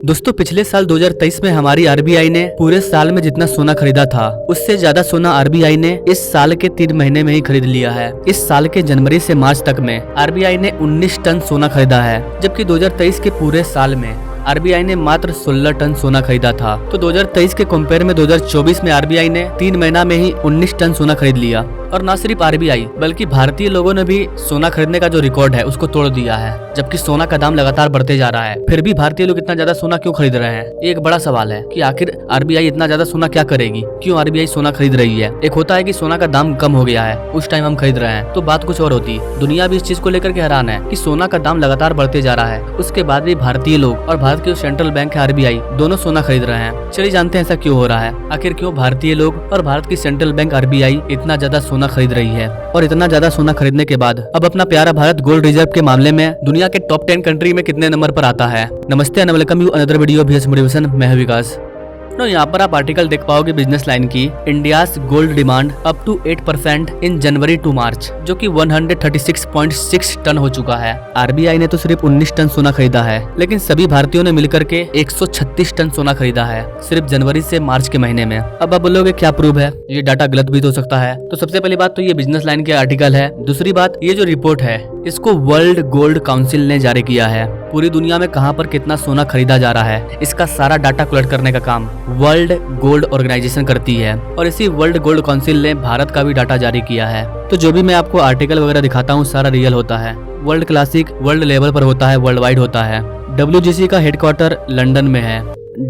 दोस्तों पिछले साल 2023 में हमारी आरबीआई ने पूरे साल में जितना सोना खरीदा था उससे ज्यादा सोना आरबीआई ने इस साल के 3 महीने में ही खरीद लिया है। इस साल के जनवरी से मार्च तक में आरबीआई ने 19 टन सोना खरीदा है, जबकि 2023 के पूरे साल में आरबीआई ने मात्र 16 टन सोना खरीदा था। तो 2023 के कंपेयर में 2024 में आरबीआई ने 3 महीना में ही 19 टन सोना खरीद लिया। और न सिर्फ आरबीआई बल्कि भारतीय लोगों ने भी सोना खरीदने का जो रिकॉर्ड है उसको तोड़ दिया है, जबकि सोना का दाम लगातार बढ़ते जा रहा है। फिर भी भारतीय लोग इतना ज्यादा सोना क्यों खरीद रहे हैं? ये एक बड़ा सवाल है कि आखिर आरबीआई इतना ज्यादा सोना क्या करेगी, क्यों आरबीआई सोना खरीद रही है। एक होता है कि सोना का दाम कम हो गया है, उस टाइम हम खरीद रहे हैं, तो बात कुछ और होती। दुनिया भी इस चीज को लेकर के हैरान है कि सोना का दाम लगातार बढ़ते जा रहा है, उसके बाद भी भारतीय लोग और भारत के सेंट्रल बैंक है आरबीआई दोनों सोना खरीद रहे हैं। चलिए जानते हैं ऐसा क्यों हो रहा है, आखिर क्यों भारतीय लोग और भारत की सेंट्रल बैंक आरबीआई इतना ज्यादा सोना खरीद रही है। और इतना ज्यादा सोना खरीदने के बाद अब अपना प्यारा भारत गोल्ड रिजर्व के मामले में दुनिया के टॉप 10 कंट्री में कितने नंबर पर आता है। नमस्ते and welcome you another video BS motivation. मैं हूं विकास। यहाँ पर आप आर्टिकल देख पाओगे बिजनेस लाइन की, India's gold demand up to 8% in January to March, जो कि 136.6 टन हो चुका है। आरबीआई ने तो सिर्फ 19 टन सोना खरीदा है, लेकिन सभी भारतीयों ने मिलकर के 136 टन सोना खरीदा है सिर्फ जनवरी से मार्च के महीने में। अब आप बोलोगे क्या प्रूफ है, ये डाटा गलत भी हो सकता है। तो सबसे पहली बात तो ये बिजनेस लाइन के आर्टिकल है। दूसरी बात, ये जो रिपोर्ट है इसको वर्ल्ड गोल्ड काउंसिल ने जारी किया है। पूरी दुनिया में कहां पर कितना सोना खरीदा जा रहा है इसका सारा डाटा कलेक्ट करने का काम वर्ल्ड गोल्ड ऑर्गेनाइजेशन करती है, और इसी वर्ल्ड गोल्ड काउंसिल ने भारत का भी डाटा जारी किया है। तो जो भी मैं आपको आर्टिकल वगैरह दिखाता हूँ सारा रियल होता है, वर्ल्ड क्लासिक वर्ल्ड लेवल पर होता है, वर्ल्ड वाइड होता है। WGC का हेडक्वार्टर लंदन में है।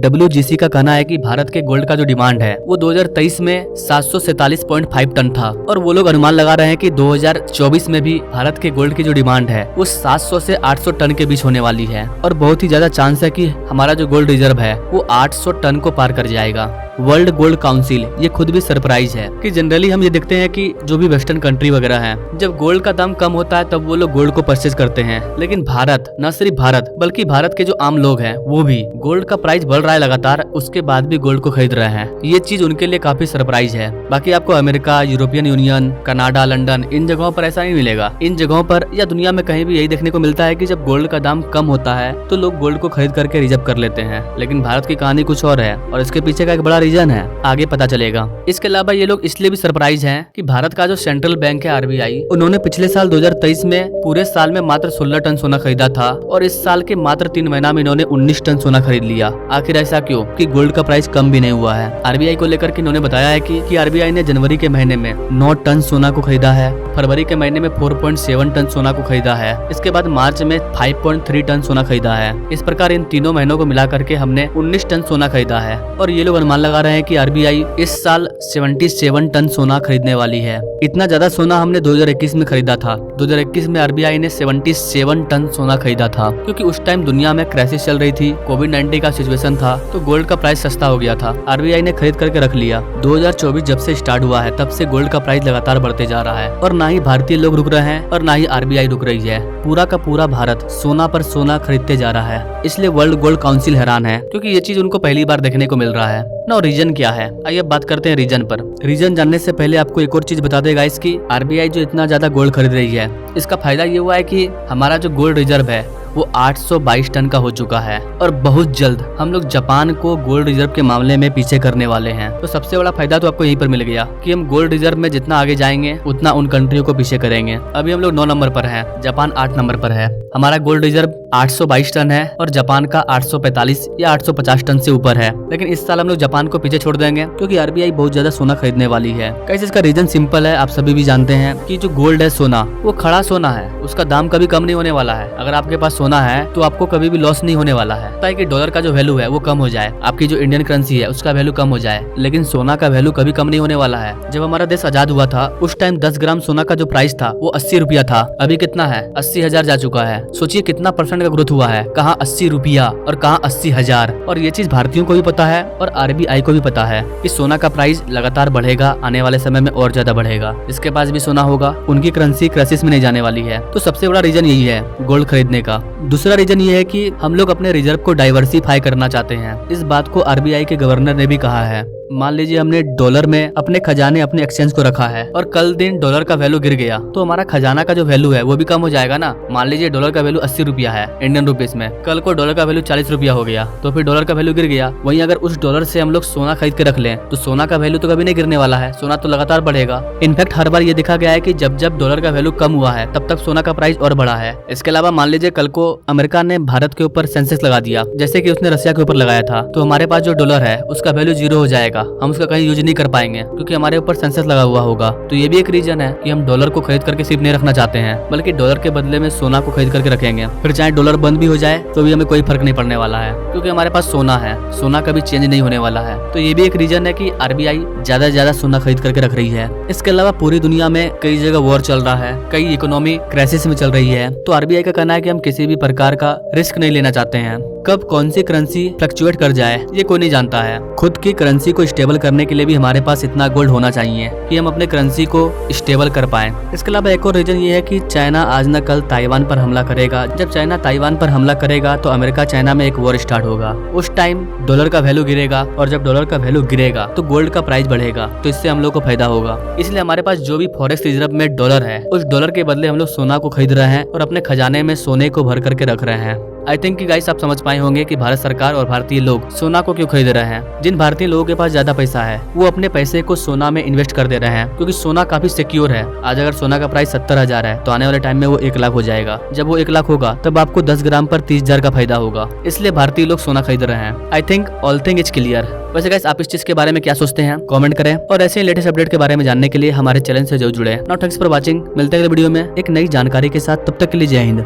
WGC का कहना है कि भारत के गोल्ड का जो डिमांड है वो 2023 में 747.5 टन था, और वो लोग अनुमान लगा रहे हैं कि 2024 में भी भारत के गोल्ड की जो डिमांड है वो 700 से 800 टन के बीच होने वाली है। और बहुत ही ज्यादा चांस है कि हमारा जो गोल्ड रिजर्व है वो 800 टन को पार कर जाएगा। वर्ल्ड गोल्ड काउंसिल ये खुद भी सरप्राइज है कि जनरली हम ये देखते हैं कि जो भी वेस्टर्न कंट्री वगैरह हैं, जब गोल्ड का दाम कम होता है तब वो लोग गोल्ड को परचेज करते हैं, लेकिन भारत, न सिर्फ भारत बल्कि भारत के जो आम लोग हैं वो भी गोल्ड का प्राइस बढ़ रहा है लगातार, उसके बाद भी गोल्ड को खरीद रहे हैं। ये चीज उनके लिए काफी सरप्राइज है। बाकी आपको America, European Union, Canada, London, इन जगहों पर ऐसा नहीं मिलेगा। इन जगहों पर या दुनिया में कहीं भी यही देखने को मिलता है कि जब गोल्ड का दाम कम होता है तो लोग गोल्ड को खरीद करके रिजर्व कर लेते हैं। लेकिन भारत की कहानी कुछ और है, और इसके पीछे का एक बड़ा रीजन है, आगे पता चलेगा। इसके अलावा ये लोग इसलिए भी सरप्राइज हैं कि भारत का जो सेंट्रल बैंक है आरबीआई, उन्होंने पिछले साल 2023 में पूरे साल में मात्र 16 टन सोना खरीदा था, और इस साल के मात्र 3 महीना में इन्होंने 19 टन सोना खरीद लिया। आखिर ऐसा क्यों? कि गोल्ड का प्राइस कम भी नहीं हुआ है। आरबीआई को लेकर के इन्होंने बताया है कि आरबीआई ने जनवरी के महीने में 9 टन सोना को खरीदा है, फरवरी के महीने में 4.7 टन सोना को खरीदा है, इसके बाद मार्च में 5.3 टन सोना खरीदा है। इस प्रकार इन तीनों महीनों को मिला करके हमने 19 टन सोना खरीदा है। और ये लोग अनुमान लगा रहे हैं कि आरबीआई इस साल 77 टन सोना खरीदने वाली है। इतना ज्यादा सोना हमने 2021 में खरीदा था। 2021 में आरबीआई ने 77 टन सोना खरीदा था, क्योंकि उस टाइम दुनिया में क्राइसिस चल रही थी, कोविड-19 का सिचुएशन था, तो गोल्ड का प्राइस सस्ता हो गया था। आरबीआई ने खरीद करके रख लिया। 2024 जब से स्टार्ट हुआ है तब से गोल्ड का प्राइस लगातार बढ़ते जा रहा है, और ना ही भारतीय लोग रुक रहे हैं और ना ही आरबीआई रुक रही है। पूरा का पूरा भारत सोना पर सोना खरीदते जा रहा है। इसलिए वर्ल्ड गोल्ड काउंसिल हैरान है, क्योंकि ये चीज उनको पहली बार देखने को मिल रहा है ना। रीजन क्या है, आइए बात करते हैं रीजन पर। रीजन जानने से पहले आपको एक और चीज बता देगा, इसकी आरबीआई जो इतना ज्यादा गोल्ड खरीद रही है इसका फायदा ये हुआ है कि हमारा जो गोल्ड रिजर्व है वो 822 टन का हो चुका है, और बहुत जल्द हम लोग जापान को गोल्ड रिजर्व के मामले में पीछे करने वाले हैं। तो सबसे बड़ा फायदा तो आपको यहीं पर मिल गया कि हम गोल्ड रिजर्व में जितना आगे जाएंगे उतना उन कंट्रियों को पीछे करेंगे। अभी हम लोग 9 नंबर पर हैं, जापान 8 नंबर पर है। हमारा गोल्ड रिजर्व 822 टन है और जापान का 845 या 850 टन से ऊपर है। लेकिन इस साल हम लोग जापान को पीछे छोड़ देंगे, क्योंकि आरबीआई बहुत ज्यादा सोना खरीदने वाली है। कैसे? इसका रीजन सिंपल है, आप सभी भी जानते हैं कि जो गोल्ड है सोना वो खड़ा सोना है, उसका दाम कभी कम नहीं होने वाला है। अगर आपके पास सोना है तो आपको कभी भी लॉस नहीं होने वाला है, ताकि डॉलर का जो वैल्यू है वो कम हो जाए, आपकी जो इंडियन करेंसी है उसका वैल्यू कम हो जाए, लेकिन सोना का वैल्यू कभी कम नहीं होने वाला है। जब हमारा देश आजाद हुआ था उस टाइम 10 ग्राम सोना का जो प्राइस था वो 80 रुपया था। अभी कितना है? 80,000 जा चुका है। सोचिए कितना % का ग्रोथ हुआ है, कहाँ 80 रुपया और कहाँ 80,000। और ये चीज भारतीयों को भी पता है और आरबीआई को भी पता है कि सोना का प्राइस लगातार बढ़ेगा, आने वाले समय में और ज्यादा बढ़ेगा। इसके पास भी सोना होगा, उनकी करेंसी क्राइसिस में नहीं जाने वाली है। तो सबसे बड़ा रीजन यही है गोल्ड खरीदने का। दूसरा रीजन ये है कि हम लोग अपने रिजर्व को डाइवर्सिफाई करना चाहते हैं। इस बात को आरबीआई के गवर्नर ने भी कहा है। मान लीजिए हमने डॉलर में अपने खजाने अपने एक्सचेंज को रखा है और कल दिन डॉलर का वैल्यू गिर गया तो हमारा खजाना का जो वैल्यू है वो भी कम हो जाएगा ना। मान लीजिए डॉलर का वैल्यू 80 रुपया है इंडियन रुपीज में, कल को डॉलर का वैल्यू 40 रुपया हो गया तो फिर डॉलर का वैल्यू गिर गया। वहीं अगर उस डॉलर से हम लोग सोना खरीद के रख लें तो सोना का वैल्यू तो कभी नहीं गिरने वाला है, सोना तो लगातार बढ़ेगा। इनफैक्ट हर बार ये देखा गया है कि जब जब डॉलर का वैल्यू कम हुआ है तब तक सोना का प्राइस और बढ़ा है। इसके अलावा मान लीजिए कल को अमेरिका ने भारत के ऊपर सेंसेक्स लगा दिया जैसे कि उसने रशिया के ऊपर लगाया था, तो हमारे पास जो डॉलर है उसका वैल्यू 0 हो जाएगा, हम उसका कहीं यूज नहीं कर पाएंगे क्योंकि हमारे ऊपर सेंसेक्स लगा हुआ होगा। तो ये भी एक रीजन है कि हम डॉलर को खरीद करके सिर्फ नहीं रखना चाहते हैं बल्कि डॉलर के बदले में सोना को खरीद करके रखेंगे। फिर चाहे डॉलर बंद भी हो जाए तो भी हमें कोई फर्क नहीं पड़ने वाला है क्योंकि हमारे पास सोना है, सोना कभी चेंज नहीं होने वाला है। तो ये भी एक रीजन है कि आरबीआई ज्यादा से ज्यादा सोना खरीद करके रख रही है। इसके अलावा पूरी दुनिया में कई जगह वॉर चल रहा है, कई इकोनॉमी क्राइसिस में चल रही है, तो आरबीआई का कहना है कि हम किसी भी प्रकार का रिस्क नहीं लेना चाहते हैं। कब कौन सी करेंसी फ्लक्चुएट कर जाए ये कोई नहीं जानता है। खुद की करेंसी को स्टेबल करने के लिए भी हमारे पास इतना गोल्ड होना चाहिए कि हम अपने करेंसी को स्टेबल कर पाएं। इसके अलावा एक और रीजन ये है कि चाइना आज न कल ताइवान पर हमला करेगा। जब चाइना ताइवान पर हमला करेगा तो अमेरिका चाइना में एक वॉर स्टार्ट होगा। उस टाइम डॉलर का वैल्यू गिरेगा और जब डॉलर का वैल्यू गिरेगा तो गोल्ड का प्राइस बढ़ेगा, तो इससे हम लोग को फायदा होगा। इसलिए हमारे पास जो भी फॉरेक्स रिजर्व में डॉलर है उस डॉलर के बदले हम लोग सोना को खरीद रहे हैं और अपने खजाने में सोने को भर करके रख रहे हैं। आई थिंक कि गाइस आप समझ पाए होंगे कि भारत सरकार और भारतीय लोग सोना को क्यों खरीद रहे हैं। जिन भारतीय लोगों के पास ज्यादा पैसा है वो अपने पैसे को सोना में इन्वेस्ट कर दे रहे हैं क्योंकि सोना काफी सिक्योर है। आज अगर सोना का प्राइस 70,000 है तो आने वाले टाइम में वो 1 लाख हो जाएगा। जब वो 1 लाख होगा तब आपको 10 ग्राम पर 30,000 का फायदा होगा। इसलिए भारतीय लोग सोना खरीद रहे हैं। I think all thing is clear. वैसे गाइस आप इस चीज के बारे में क्या सोचते हैं कमेंट करें और ऐसे ही लेटेस्ट अपडेट के बारे में जानने के लिए हमारे चैनल से जरूर जुड़े। Now thanks for watching. मिलते हैं अगले वीडियो में एक नई जानकारी के साथ, तब तक के लिए जय हिंद।